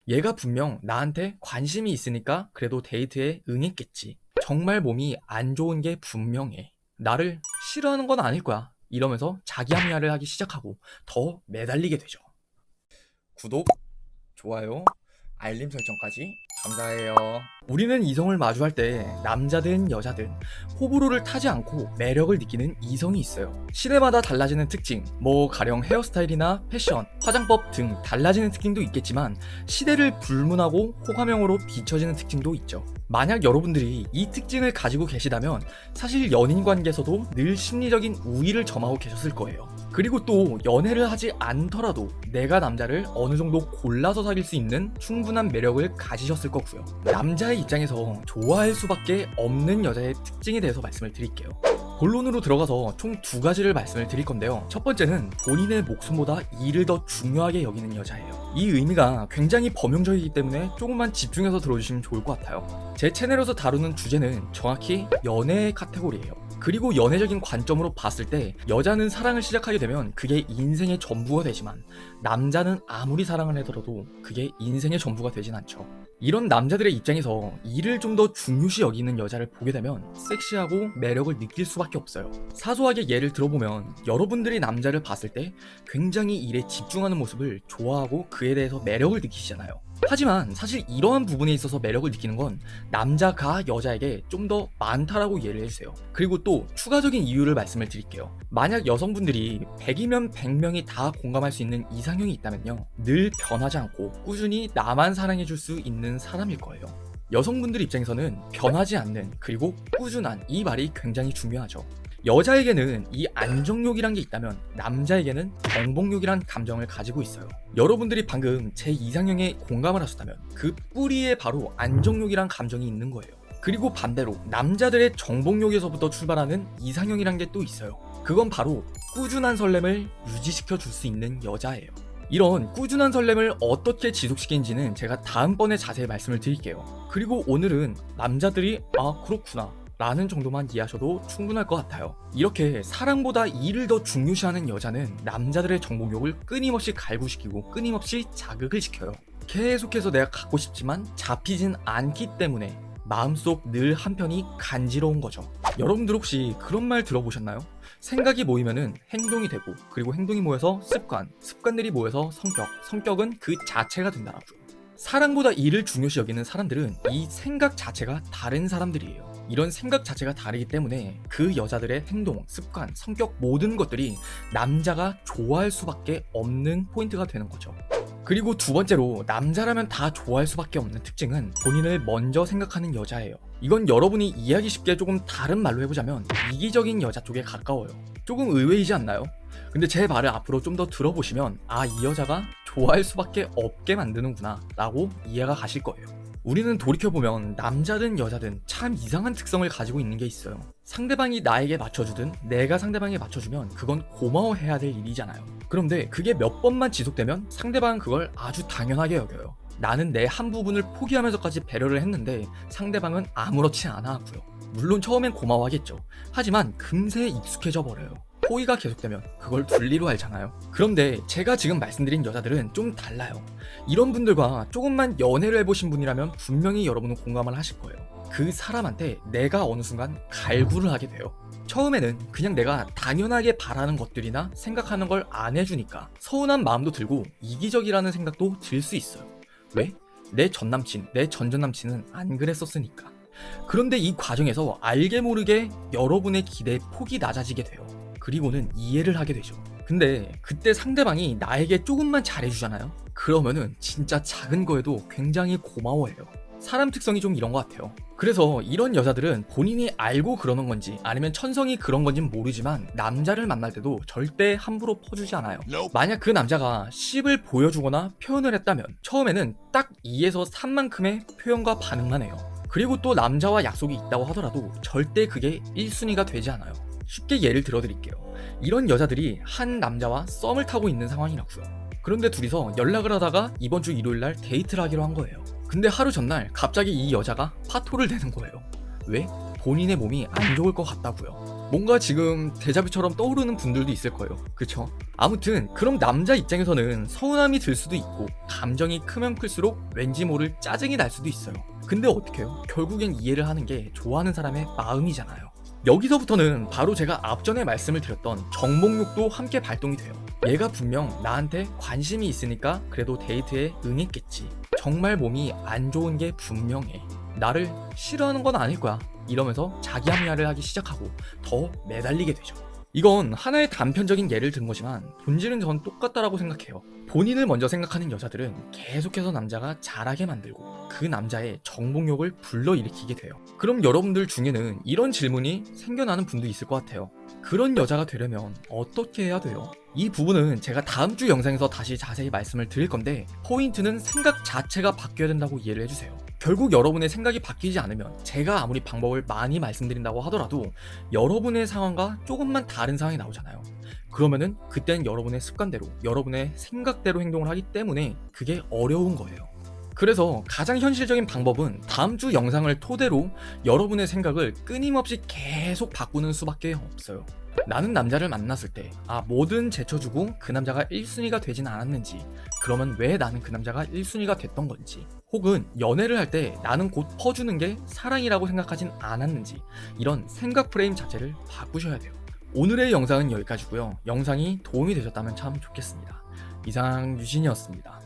얘가 분명 나한테 관심이 있으니까 그래도 데이트에 응했겠지. 정말 몸이 안 좋은 게 분명해. 나를 싫어하는 건 아닐 거야. 이러면서 자기 합리화를 하기 시작하고 더 매달리게 되죠. 구독, 좋아요, 알림 설정까지 감사해요. 우리는 이성을 마주할 때 남자든 여자든 호불호를 타지 않고 매력을 느끼는 이성이 있어요. 시대마다 달라지는 특징, 가령 헤어스타일이나 패션, 화장법 등 달라지는 특징도 있겠지만 시대를 불문하고 호감형으로 비춰지는 특징도 있죠. 만약 여러분들이 이 특징을 가지고 계시다면 사실 연인 관계에서도 늘 심리적인 우위를 점하고 계셨을 거예요. 그리고 또 연애를 하지 않더라도 내가 남자를 어느 정도 골라서 사귈 수 있는 충분한 매력을 가지셨을 거고요. 남자의 입장에서 좋아할 수밖에 없는 여자의 특징에 대해서 말씀을 드릴게요. 본론으로 들어가서 총 두 가지를 말씀을 드릴 건데요. 첫 번째는 본인의 목숨보다 일을 더 중요하게 여기는 여자예요. 이 의미가 굉장히 범용적이기 때문에 조금만 집중해서 들어주시면 좋을 것 같아요. 제 채널에서 다루는 주제는 정확히 연애의 카테고리예요. 그리고 연애적인 관점으로 봤을 때 여자는 사랑을 시작하게 되면 그게 인생의 전부가 되지만 남자는 아무리 사랑을 하더라도 그게 인생의 전부가 되진 않죠. 이런 남자들의 입장에서 일을 좀 더 중요시 여기는 여자를 보게 되면 섹시하고 매력을 느낄 수밖에 없어요. 사소하게 예를 들어보면 여러분들이 남자를 봤을 때 굉장히 일에 집중하는 모습을 좋아하고 그에 대해서 매력을 느끼시잖아요. 하지만 사실 이러한 부분에 있어서 매력을 느끼는 건 남자가 여자에게 좀 더 많다라고 이해를 해주세요. 그리고 또 추가적인 이유를 말씀을 드릴게요. 만약 여성분들이 100이면 100명이 다 공감할 수 있는 이상형이 있다면요, 늘 변하지 않고 꾸준히 나만 사랑해줄 수 있는 사람일 거예요. 여성분들 입장에서는 변하지 않는, 그리고 꾸준한, 이 말이 굉장히 중요하죠. 여자에게는 이 안정욕이란 게 있다면 남자에게는 정복욕이란 감정을 가지고 있어요. 여러분들이 방금 제 이상형에 공감을 하셨다면 그 뿌리에 바로 안정욕이란 감정이 있는 거예요. 그리고 반대로 남자들의 정복욕에서부터 출발하는 이상형이란 게 또 있어요. 그건 바로 꾸준한 설렘을 유지시켜 줄 수 있는 여자예요. 이런 꾸준한 설렘을 어떻게 지속시키는지는 제가 다음번에 자세히 말씀을 드릴게요. 그리고 오늘은 남자들이 그렇구나 라는 정도만 이해하셔도 충분할 것 같아요. 이렇게 사랑보다 일을 더 중요시하는 여자는 남자들의 정복욕을 끊임없이 갈구시키고 끊임없이 자극을 시켜요. 계속해서 내가 갖고 싶지만 잡히진 않기 때문에 마음속 늘 한편이 간지러운 거죠. 여러분들 혹시 그런 말 들어보셨나요? 생각이 모이면은 행동이 되고, 그리고 행동이 모여서 습관, 습관들이 모여서 성격, 성격은 그 자체가 된다라고요. 사랑보다 일을 중요시 여기는 사람들은 이 생각 자체가 다른 사람들이에요. 이런 생각 자체가 다르기 때문에 그 여자들의 행동, 습관, 성격 모든 것들이 남자가 좋아할 수밖에 없는 포인트가 되는 거죠. 그리고 두 번째로 남자라면 다 좋아할 수밖에 없는 특징은 본인을 먼저 생각하는 여자예요. 이건 여러분이 이해하기 쉽게 조금 다른 말로 해보자면 이기적인 여자 쪽에 가까워요. 조금 의외이지 않나요? 근데 제 말을 앞으로 좀 더 들어보시면 이 여자가 좋아할 수밖에 없게 만드는구나 라고 이해가 가실 거예요. 우리는 돌이켜보면 남자든 여자든 참 이상한 특성을 가지고 있는 게 있어요. 상대방이 나에게 맞춰주든 내가 상대방에 맞춰주면 그건 고마워해야 될 일이잖아요. 그런데 그게 몇 번만 지속되면 상대방은 그걸 아주 당연하게 여겨요. 나는 내 한 부분을 포기하면서까지 배려를 했는데 상대방은 아무렇지 않아 하고요. 물론 처음엔 고마워하겠죠. 하지만 금세 익숙해져 버려요. 호의가 계속되면 그걸 둘리로 알잖아요. 그런데 제가 지금 말씀드린 여자들은 좀 달라요. 이런 분들과 조금만 연애를 해보신 분이라면 분명히 여러분은 공감을 하실 거예요. 그 사람한테 내가 어느 순간 갈구를 하게 돼요. 처음에는 그냥 내가 당연하게 바라는 것들이나 생각하는 걸 안 해주니까 서운한 마음도 들고 이기적이라는 생각도 들 수 있어요. 왜? 내 전남친, 내 전전남친은 안 그랬었으니까. 그런데 이 과정에서 알게 모르게 여러분의 기대의 폭이 낮아지게 돼요. 그리고는 이해를 하게 되죠. 근데 그때 상대방이 나에게 조금만 잘해주잖아요? 그러면은 진짜 작은 거에도 굉장히 고마워해요. 사람 특성이 좀 이런 것 같아요. 그래서 이런 여자들은 본인이 알고 그러는 건지 아니면 천성이 그런 건지는 모르지만 남자를 만날 때도 절대 함부로 퍼주지 않아요. 만약 그 남자가 10을 보여주거나 표현을 했다면 처음에는 딱 2에서 3만큼의 표현과 반응만 해요. 그리고 또 남자와 약속이 있다고 하더라도 절대 그게 1순위가 되지 않아요. 쉽게 예를 들어드릴게요. 이런 여자들이 한 남자와 썸을 타고 있는 상황이라고요. 그런데 둘이서 연락을 하다가 이번 주 일요일날 데이트를 하기로 한 거예요. 근데 하루 전날 갑자기 이 여자가 파토를 내는 거예요. 왜? 본인의 몸이 안 좋을 것 같다고요. 뭔가 지금 데자뷰처럼 떠오르는 분들도 있을 거예요. 그쵸? 아무튼 그럼 남자 입장에서는 서운함이 들 수도 있고 감정이 크면 클수록 왠지 모를 짜증이 날 수도 있어요. 근데 어떡해요? 결국엔 이해를 하는 게 좋아하는 사람의 마음이잖아요. 여기서부터는 바로 제가 앞전에 말씀을 드렸던 정복욕도 함께 발동이 돼요. 얘가 분명 나한테 관심이 있으니까 그래도 데이트에 응했겠지. 정말 몸이 안 좋은 게 분명해. 나를 싫어하는 건 아닐 거야. 이러면서 자기 합리화를 하기 시작하고 더 매달리게 되죠. 이건 하나의 단편적인 예를 든 거지만 본질은 전 똑같다라고 생각해요. 본인을 먼저 생각하는 여자들은 계속해서 남자가 잘하게 만들고 그 남자의 정복욕을 불러일으키게 돼요. 그럼 여러분들 중에는 이런 질문이 생겨나는 분도 있을 것 같아요. 그런 여자가 되려면 어떻게 해야 돼요? 이 부분은 제가 다음 주 영상에서 다시 자세히 말씀을 드릴 건데, 포인트는 생각 자체가 바뀌어야 된다고 이해를 해주세요. 결국 여러분의 생각이 바뀌지 않으면 제가 아무리 방법을 많이 말씀드린다고 하더라도 여러분의 상황과 조금만 다른 상황이 나오잖아요. 그러면은 그땐 여러분의 습관대로, 여러분의 생각대로 행동을 하기 때문에 그게 어려운 거예요. 그래서 가장 현실적인 방법은 다음 주 영상을 토대로 여러분의 생각을 끊임없이 계속 바꾸는 수밖에 없어요. 나는 남자를 만났을 때 뭐든 제쳐주고 그 남자가 1순위가 되진 않았는지, 그러면 왜 나는 그 남자가 1순위가 됐던 건지, 혹은 연애를 할 때 나는 곧 퍼주는 게 사랑이라고 생각하진 않았는지, 이런 생각 프레임 자체를 바꾸셔야 돼요. 오늘의 영상은 여기까지고요. 영상이 도움이 되셨다면 참 좋겠습니다. 이상 유진이었습니다.